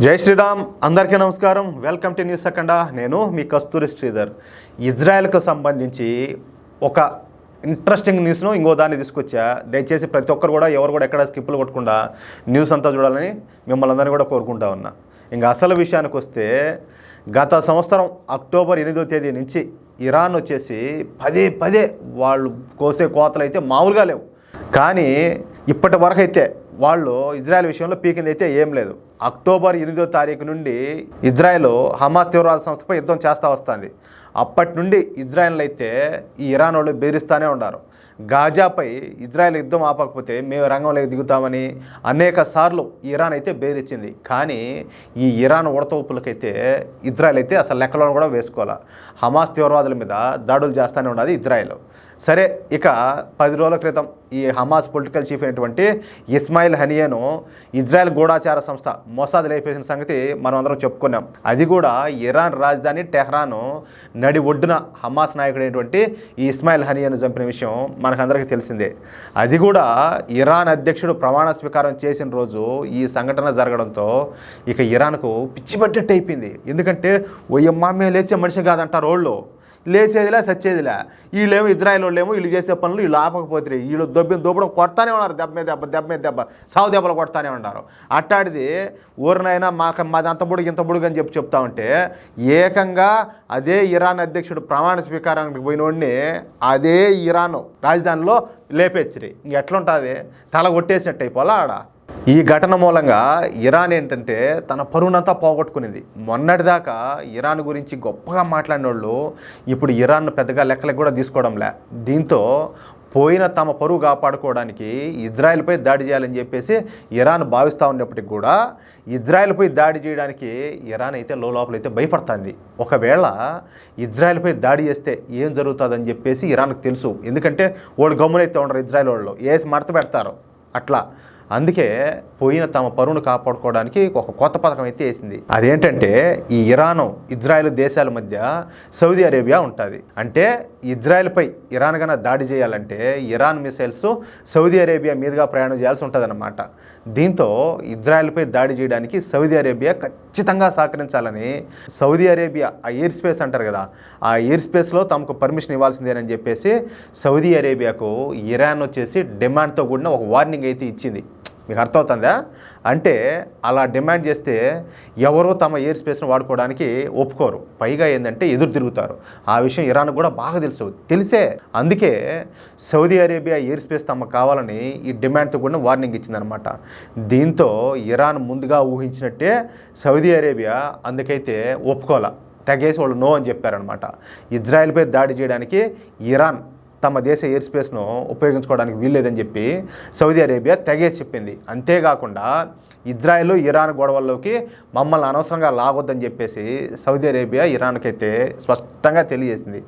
జై శ్రీరామ్, అందరికీ నమస్కారం. వెల్కమ్ టు న్యూస్ సెకండా. నేను మీ కస్తూరి శ్రీధర్. ఇజ్రాయెల్కు సంబంధించి ఒక ఇంట్రెస్టింగ్ న్యూస్ను ఇంకో దాన్ని తీసుకొచ్చా. దయచేసి ప్రతి ఒక్కరు కూడా ఎవరు కూడా ఎక్కడ స్కిప్పులు కొట్టకుండా న్యూస్ అంతా చూడాలని మిమ్మల్ని అందరినీ కూడా కోరుకుంటా ఉన్నా. ఇంకా అసలు విషయానికి వస్తే, గత సంవత్సరం అక్టోబర్ 8వ తేదీ నుంచి ఇరాన్ వచ్చేసి పదే వాళ్ళు కోసే కోతలు అయితే మామూలుగా లేవు. కానీ ఇప్పటి వరకు అయితే వాళ్ళు ఇజ్రాయెల్ విషయంలో పీకింది అయితే ఏం లేదు. అక్టోబర్ 8వ తారీఖు నుండి ఇజ్రాయెల్ హమాస్ తీవ్రవాద సంస్థపై యుద్ధం చేస్తూ వస్తుంది. అప్పటి నుండి ఇజ్రాయెల్ అయితే ఈ ఇరాన్ వాళ్ళు బెదిరిస్తూనే ఉన్నారు. గాజాపై ఇజ్రాయెల్ యుద్ధం ఆపకపోతే మేము రంగంలోకి దిగుతామని అనేక సార్లు ఇరాన్ అయితే బెదిరించింది. కానీ ఈ ఇరాన్ ఉడతూపులకైతే ఇజ్రాయెల్ అయితే అసలు లెక్కలను కూడా వేసుకోవాలి. హమాస్ తీవ్రవాదుల మీద దాడులు చేస్తూనే ఉన్నది ఇజ్రాయెల్. సరే, ఇక 10 రోజుల క్రితం ఈ హమాస్ పొలిటికల్ చీఫ్ అయినటువంటి ఇస్మాయిల్ హనియాను ఇజ్రాయెల్ గూఢాచార సంస్థ మొసాద్ లేపేసిన సంగతి మనం అందరం చెప్పుకున్నాం. అది కూడా ఇరాన్ రాజధాని టెహ్రాను నడి ఒడ్డున హమాస్ నాయకుడైనటువంటి ఈ ఇస్మాయిల్ హనియాను చంపిన విషయం మనకందరికీ తెలిసిందే. అది కూడా ఇరాన్ అధ్యక్షుడు ప్రమాణ స్వీకారం చేసిన రోజు ఈ సంఘటన జరగడంతో ఇక ఇరాన్కు పిచ్చి పడ్డట్టు అయిపోయింది. ఎందుకంటే ఓయమ్మా మేము లేచే మనిషి కాదంటారు వాళ్ళు, లేచేదిలే సచ్చేదిలే. వీళ్ళేమో ఇజ్రాయెల్ వాళ్ళేమో వీళ్ళు చేసే పనులు వీళ్ళు ఆపకపోతే వీళ్ళు దోపడం కొడతానే ఉన్నారు. దెబ్బ మీద దెబ్బ సావు దెబ్బలు కొడతానే ఉన్నారు. అట్టాడిది ఊరినైనా మాది అంత బుడుగు ఇంత బుడుగు అని చెప్తా ఉంటే, ఏకంగా అదే ఇరాన్ అధ్యక్షుడు ప్రమాణ స్వీకారానికి పోయినోడిని అదే ఇరాన్ రాజధానిలో లేపేచ్చిరి. ఎట్లుంటుంది? తల కొట్టేసినట్టు అయిపోలా ఆడ. ఈ ఘటన మూలంగా ఇరాన్ ఏంటంటే తన పరువునంతా పోగొట్టుకునేది. మొన్నటిదాకా ఇరాన్ గురించి గొప్పగా మాట్లాడిన వాళ్ళు ఇప్పుడు ఇరాన్ను పెద్దగా లెక్కలకు కూడా తీసుకోవడంలే. దీంతో పోయిన తమ పరువు కాపాడుకోవడానికి ఇజ్రాయెల్పై దాడి చేయాలని చెప్పేసి ఇరాన్ భావిస్తూ ఉన్నప్పటికి కూడా ఇజ్రాయెల్పై దాడి చేయడానికి ఇరాన్ అయితే లోపలైతే భయపడుతుంది. ఒకవేళ ఇజ్రాయెల్పై దాడి చేస్తే ఏం జరుగుతుందని చెప్పేసి ఇరాన్కి తెలుసు. ఎందుకంటే వాళ్ళు గమ్మునైతే ఉండరు, ఇజ్రాయెల్ వాళ్ళు వేసి మడత పెడతారు అట్లా. అందుకే పోయిన తమ పరువును కాపాడుకోవడానికి ఒక కొత్త పథకం అయితే వేసింది. అదేంటంటే ఈ ఇరాను ఇజ్రాయెల్ దేశాల మధ్య సౌదీ అరేబియా ఉంటుంది. అంటే ఇజ్రాయెల్పై ఇరాన్ కన్నా దాడి చేయాలంటే ఇరాన్ మిసైల్స్ సౌదీ అరేబియా మీదుగా ప్రయాణం చేయాల్సి ఉంటుందన్నమాట. దీంతో ఇజ్రాయెల్పై దాడి చేయడానికి సౌదీ అరేబియా ఖచ్చితంగా సహకరించాలని సౌదీ అరేబియా ఆ ఎయిర్ స్పేస్ అంటారు కదా, ఆ ఎయిర్ స్పేస్లో తమకు పర్మిషన్ ఇవ్వాల్సిందేనని చెప్పేసి సౌదీ అరేబియాకు ఇరాన్ వచ్చేసి డిమాండ్తో కూడిన ఒక వార్నింగ్ అయితే ఇచ్చింది. మీకు అర్థమవుతుందా? అంటే అలా డిమాండ్ చేస్తే ఎవరో తమ ఎయిర్ స్పేస్ను వాడుకోవడానికి ఒప్పుకోరు. పైగా ఏంటంటే ఎదురు తిరుగుతారు. ఆ విషయం ఇరాన్ కూడా బాగా తెలిసే అందుకే సౌదీ అరేబియా ఎయిర్ స్పేస్ తమకు కావాలని ఈ డిమాండ్తో కూడా వార్నింగ్ ఇచ్చిందనమాట. దీంతో ఇరాన్ ముందుగా ఊహించినట్టే సౌదీ అరేబియా అందుకైతే ఒప్పుకోలే, తెగేసి వాళ్ళు నో అని చెప్పారనమాట. ఇజ్రాయెల్పై దాడి చేయడానికి ఇరాన్ తమ దేశ ఎయిర్ స్పేస్ను ఉపయోగించుకోవడానికి వీల్లేదని చెప్పి సౌదీ అరేబియా తెగేసి చెప్పింది. అంతేకాకుండా ఇజ్రాయెల్ ఇరాన్ గొడవల్లోకి మమ్మల్ని అనవసరంగా లాగొద్దని చెప్పేసి సౌదీ అరేబియా ఇరాన్కైతే స్పష్టంగా తెలియజేసింది.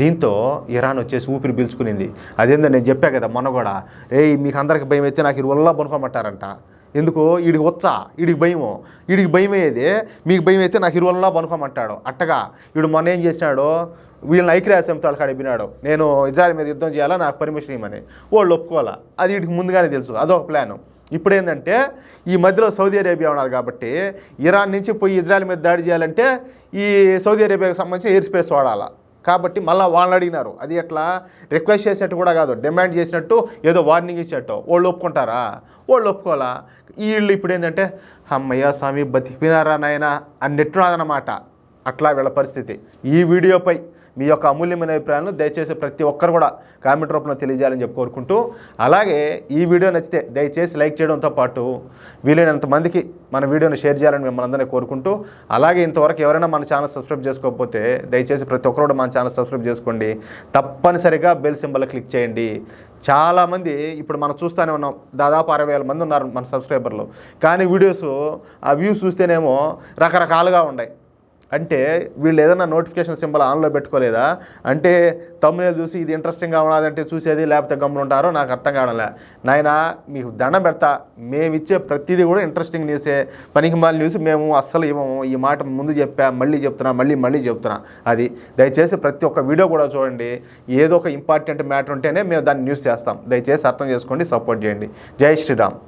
దీంతో ఇరాన్ వచ్చేసి ఊపిరి పీల్చుకునింది. అదేందో నేను చెప్పా కదా మొన్న కూడా, మీకు అందరికి భయం అయితే నాకు ఇరువల్లా పనుకోమంటారంట. ఎందుకు? వీడికి వచ్చా, వీడికి భయం అయ్యేది, మీకు భయం అయితే నాకు ఇరువల్లా పనుకోమంటాడు. అట్టగా వీడు మొన్న ఏం చేసినాడు, వీళ్ళని ఐక్యరాజ్య సమితి కాడ అడిగినాడు, నేను ఇజ్రాయెల్ మీద యుద్ధం చేయాలా, నాకు పర్మిషన్ ఇవ్వమని. వాళ్ళు ఒప్పుకోవాలా. అది వీడికి ముందుగానే తెలుసు, అదొక ప్లాను. ఇప్పుడు ఏంటంటే ఈ మధ్యలో సౌదీ అరేబియా ఉన్నది కాబట్టి ఇరాన్ నుంచి పోయి ఇజ్రాయెల్ మీద దాడి చేయాలంటే ఈ సౌదీ అరేబియాకి సంబంధించి ఎయిర్ స్పేస్ వాడాలా. కాబట్టి మళ్ళీ వాళ్ళని అడిగినారు. అది ఎట్లా? రిక్వెస్ట్ చేసినట్టు కూడా కాదు, డిమాండ్ చేసినట్టు ఏదో వార్నింగ్ ఇచ్చినట్టు. వాళ్ళు ఒప్పుకుంటారా? వాళ్ళు ఒప్పుకోవాలా. వీళ్ళు ఇప్పుడు ఏంటంటే అమ్మయ్య స్వామి బతికినారా నాయన అన్నట్టున్నదన్నమాట. అట్లా వీళ్ళ పరిస్థితి. ఈ వీడియోపై మీ యొక్క అమూల్యమైన అభిప్రాయాలను దయచేసి ప్రతి ఒక్కరు కూడా కామెంట్ రూపంలో తెలియజేయాలని చెప్పి కోరుకుంటూ, అలాగే ఈ వీడియో నచ్చితే దయచేసి లైక్ చేయడంతో పాటు వీలైనంత మందికి మన వీడియోని షేర్ చేయాలని మిమ్మల్ని అందరినీ కోరుకుంటూ, అలాగే ఇంతవరకు ఎవరైనా మన ఛానల్ సబ్స్క్రైబ్ చేసుకోకపోతే దయచేసి ప్రతి ఒక్కరు కూడా మన ఛానల్ సబ్స్క్రైబ్ చేసుకోండి. తప్పనిసరిగా బెల్ సింబల్ క్లిక్ చేయండి. చాలామంది ఇప్పుడు మనం చూస్తూనే ఉన్నాం, దాదాపు 60,000 మంది ఉన్నారు మన సబ్స్క్రైబర్లు. కానీ వీడియోస్ ఆ వ్యూస్ చూస్తేనేమో రకరకాలుగా ఉన్నాయి. అంటే వీళ్ళు ఏదైనా నోటిఫికేషన్ సింబల్ ఆన్లో పెట్టుకోలేదా? అంటే తమ్మునేలు చూసి ఇది ఇంట్రెస్టింగ్గా ఉన్నదంటే చూసేది, లేకపోతే గమ్మున ఉంటారో నాకు అర్థం కావడంలే. నాయన మీకు దండం పెడతా, మేము ఇచ్చే ప్రతిదీ కూడా ఇంట్రెస్టింగ్ న్యూసే, పనికిమాలిన న్యూస్ మేము అస్సలు ఇవ్వము. ఈ మాట ముందు చెప్పా, మళ్ళీ చెప్తున్నా, మళ్ళీ చెప్తున్నా. అది దయచేసి ప్రతి ఒక్క వీడియో కూడా చూడండి. ఏదో ఒక ఇంపార్టెంట్ మ్యాటర్ ఉంటేనే మేము దాన్ని న్యూస్ చేస్తాం. దయచేసి అర్థం చేసుకోండి, సపోర్ట్ చేయండి. జై శ్రీరామ్.